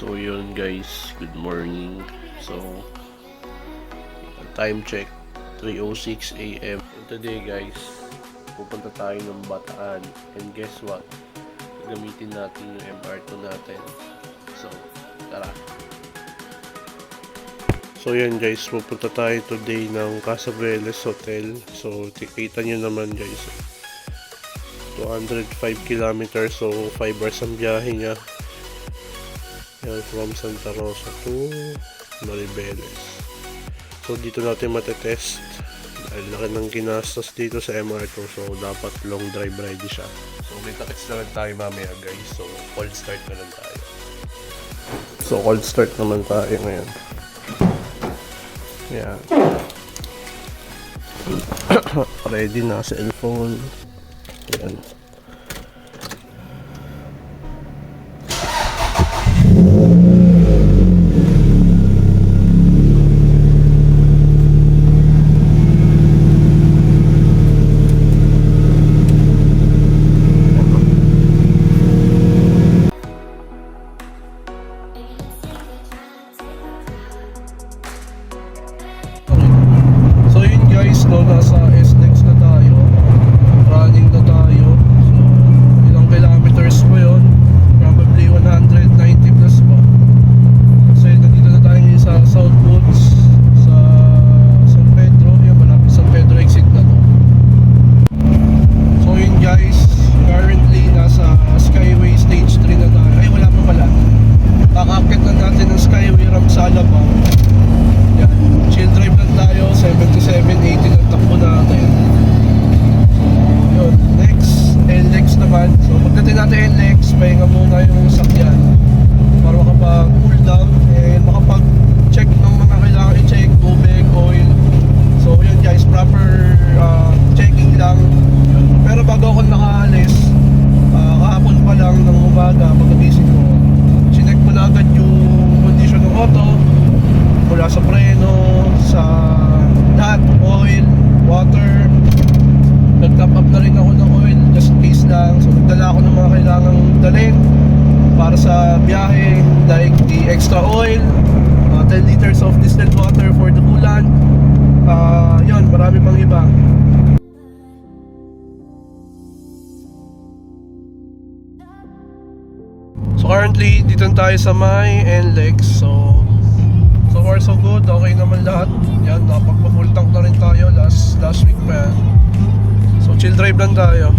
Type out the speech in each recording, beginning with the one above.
So yun guys, good morning. So time check 3:06 AM. And today guys, pupunta tayo ng Bataan. And guess what? Gamitin natin yung MR2 natin. So tara. So yan guys, pupunta tayo today ng Casaveles Hotel. So kita nyo naman guys, 205 kilometers, so 5 hours ang biyahe niya. Yan, from Santa Rosa to Maribeles. So dito natin matetest dahil laki ng ginastos dito sa MR2, so dapat long drive ride siya. So may takits na lang tayo mamaya guys, so cold start na lang tayo. So cold start naman tayo ngayon. Yan. Ready na sa cellphone. Yan. No, nasa SLEX na tayo, running na tayo. So ilang kilometers po yun, probably 190 plus pa. Kasi nandito na tayo ngayon sa South Woods, sa San Pedro. Yan, malapit San Pedro exit na to. So yun guys, currently nasa Skyway stage 3 na tayo. Ay wala pa pala, kakakit na natin ng Skyway ramp sa Alabang. Yan, chill drive lang tayo, 77-80 ng takbo natin. So yun, next LX naman. So pagdating natin LX, pahinga muna yung sakyan para makapag cool down and makapag check ng mga kailangan i-check, tubig, oil. So yun guys, proper checking lang. Pero bago ako nakaalis, kahapon pa lang ng umaga, pagkagising ko, chinek ko na agad yung condition ng auto, mula sa preno, sa lahat, oil, water. Nag-top up na rin ako ng oil just in case lang. So nagdala ako ng mga kailangang dalhin para sa biyahe, like the extra oil, 10 liters of distilled water for the coolant, yun, marami pang iba. So currently dito tayo sa may NLEX. So far so good, okay naman lahat. Yan, nakapagpa-full tank na rin tayo last week pa yan. So chill drive lang tayo.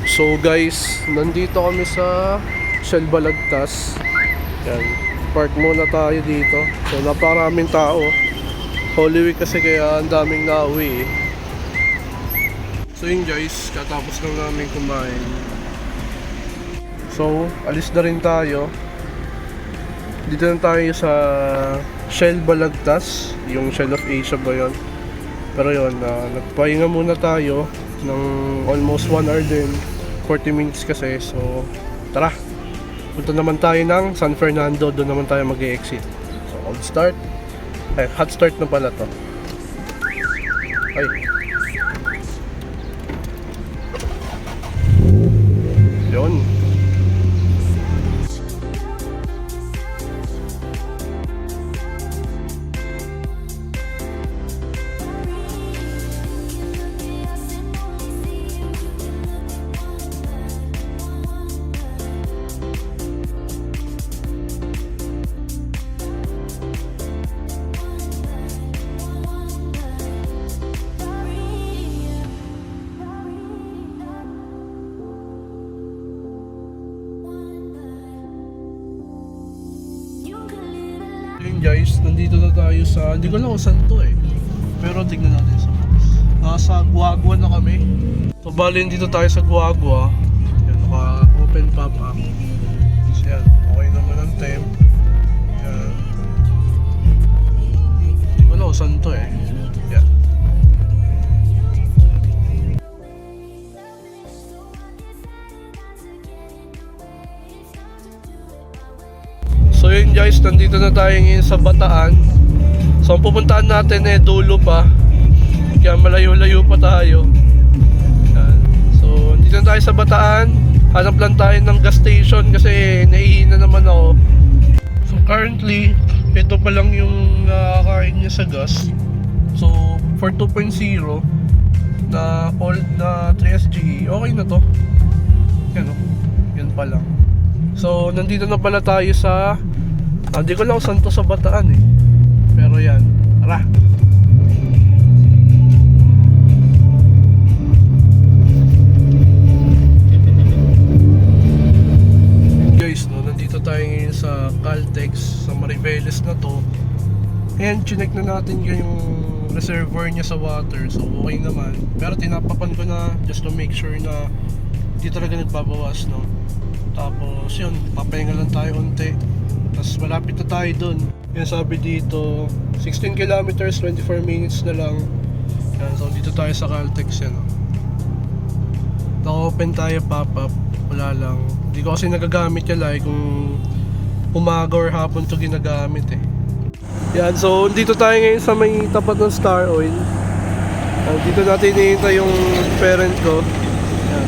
So guys, nandito kami sa Shell Balagtas. Yan, park muna tayo dito. So napakaraming tao. Holy Week kasi kaya ang daming nauwi. So yun guys, katapos lang namin kumain. So alis na rin tayo. Dito na tayo sa Shell Balagtas, yung Shell of Asia ba yun? Pero yun, nagpahinga muna tayo ng almost 1 hour din, 40 minutes kasi. So tara, punta naman tayo ng San Fernando, doon naman tayo mag-e-exit. So cold start, ay hot start na pala to. Ay, yun. Guys, nandito na tayo sa, hindi ko alam kung saan to pero tignan natin sa maps. Nasa Guagua na kami. So bali dito tayo sa Guagua. Yan, naka open pop up. So yan, okay naman ang temp. Yan, hindi ko alam kung saan to yan. So yun guys, nandito na tayo ngayon sa Bataan. So ang pupuntahan natin dulo pa. Kaya malayo-layo pa tayo. Yan. So dito na tayo sa Bataan. hanap lang tayo ng gas station kasi nahihina naman ako. So currently, ito pa lang yung nakakain niya sa gas. So for 2.0 na old na 3SGE, okay na to. Yan o, yan pa lang. So nandito na pala tayo sa hindi ko lang kung saan to sa Bataan eh. Pero yan, tara. Guys, no, nandito tayo ngayon sa Caltex sa Mariveles na to. And chinek na natin yung reservoir niya sa water. So okay naman. Pero tinapapan ko na just to make sure na hindi talaga nagbabawas, no. Tapos yun, papahinga lang tayo unti. Tapos malapit na tayo dun. Yan sabi dito 16 kilometers, 24 minutes na lang. Yan, so dito tayo sa Caltex yan, no. Naka-open tayo, pop-up. Wala lang. Hindi ko kasi nagagamit yan like kung umaga or hapon to ginagamit eh. Yan, so dito tayo ngayon sa may tapat ng Star Oil. Dito natin hinihintay yung parent ko. Yan.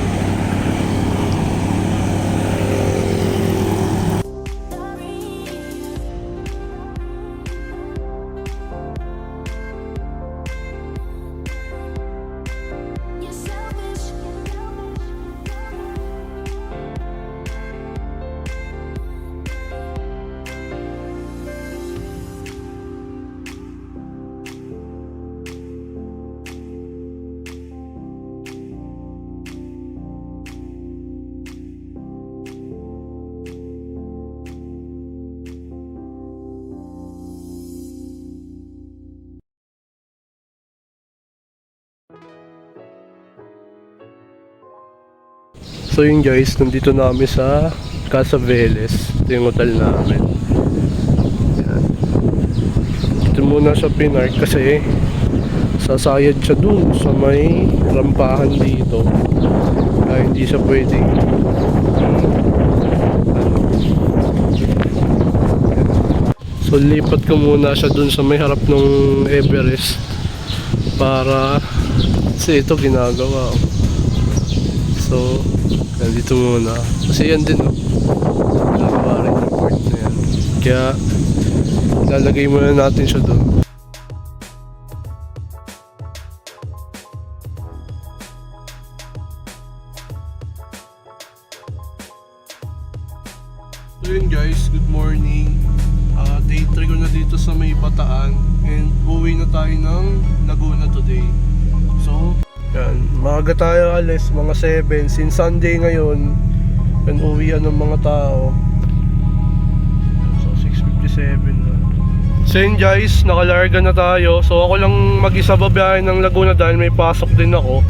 So yun guys, nandito na kami sa Casa Veles. Ito yung hotel namin. Yan. Ito muna sa Pinark kasi sasayad siya dun sa may rampahan dito. Kaya hindi siya pwedeng so lipat ko muna siya dun sa may harap ng Everest para kasi ito ginagawa. So nandito muna kasi yan din ginagawa rin yung part na yan, kaya lalagay muna natin siya dun. So yun guys, good morning. Day 3 ko na dito sa may Bataan and uwi na tayo ng Laguna today. So yan, maaga tayo alis, mga 7 since Sunday ngayon. And uwian ng mga tao. So 6:57 na. So yun guys, nakalarga na tayo. So ako lang mag-isa babiyahe ng Laguna dahil may pasok din ako.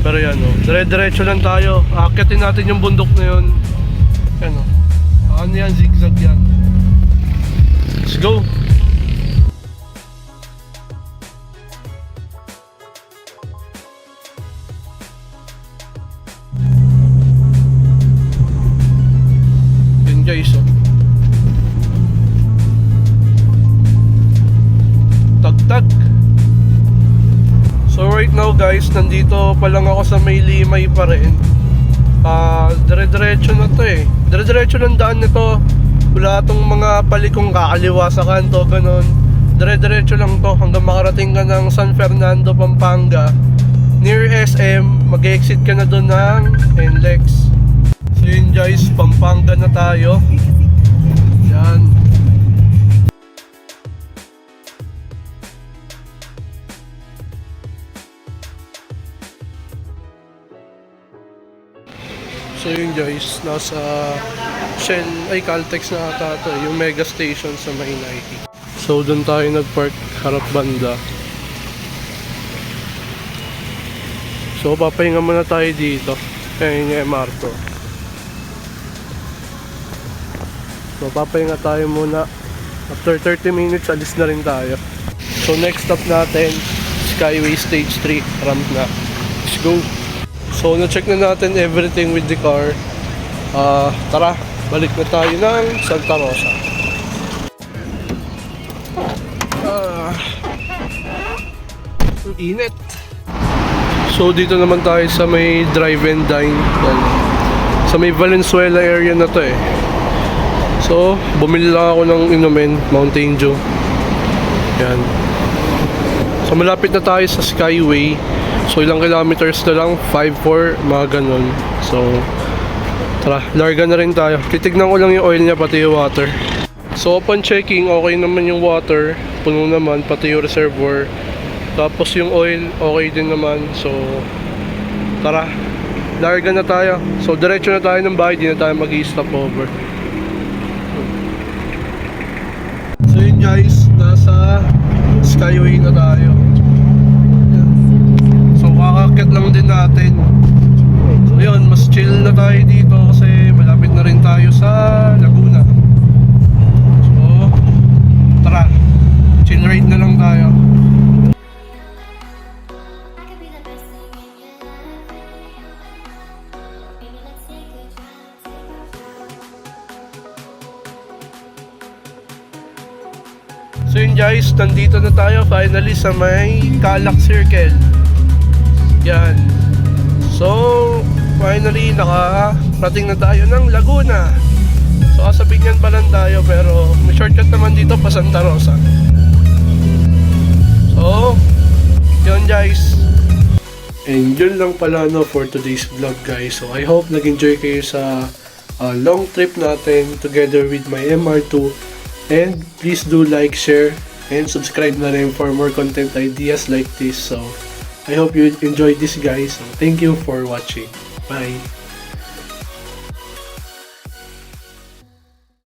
Pero yan o, dire-diretso lang tayo. Aakyatin natin yung bundok na yun. Yan o, ano yan, zigzag yan. Let's go! Yun guys oh. Tagtag. So right now guys, nandito pa lang ako sa may Limay pa rin. Dire-diretso na to eh. Dire-diretso lang daan nito. Wala tong mga palikong kakaliwa sa kanto, ganon. Dire-diretso lang to hanggang makarating ka ng San Fernando, Pampanga. Near SM, mag-exit ka na doon ng NLEX. So yun guys, Pampanga na tayo. Yan. So yun guys, nasa Shell, ay Caltex na ata ito, yung mega station sa may Nike. So doon tayo nagpark, harap banda. So papahinga muna tayo dito, kaya yung MRT. So papahinga tayo muna. After 30 minutes, alis na rin tayo. So next stop natin, Skyway Stage 3, ramp na. Let's go! So na-check na natin everything with the car. Tara, balik na tayo ng Santa Rosa. Ang init. So dito naman tayo sa may drive and dine. Yan. Sa Sa may Valenzuela area na to eh. So, bumili lang ako ng inumin, Mountain Dew. Yan. So, malapit na tayo sa Skyway. So, ilang kilometers na lang, 5-4, mga ganun. So, tara, larga na rin tayo. Titignan ko lang yung oil niya, pati yung water. So, upon checking, okay naman yung water. Puno naman, pati yung reservoir. Tapos yung oil, okay din naman. So, tara, larga na tayo. So, diretso na tayo ng bahay, di na tayo mag-i-stop over. So yun guys, nasa Skyway na tayo. Yan. So kakakit lang din natin. So yun, mas chill na tayo dito kasi malapit na rin tayo sa Laguna. So tara, chill ride na lang tayo. So yun guys, nandito na tayo finally sa may Calac Circle. Yan. So, finally nakarating na tayo ng Laguna. So, Kasabinggan pa lang tayo pero may shortcut naman dito pa Santa Rosa. So, yun guys. And yun lang pala no for today's vlog guys. So, I hope nag-enjoy kayo sa long trip natin together with my MR2. And please do like, share, and subscribe na rin for more content ideas like this. So, I hope you enjoyed this guys. So, thank you for watching. Bye!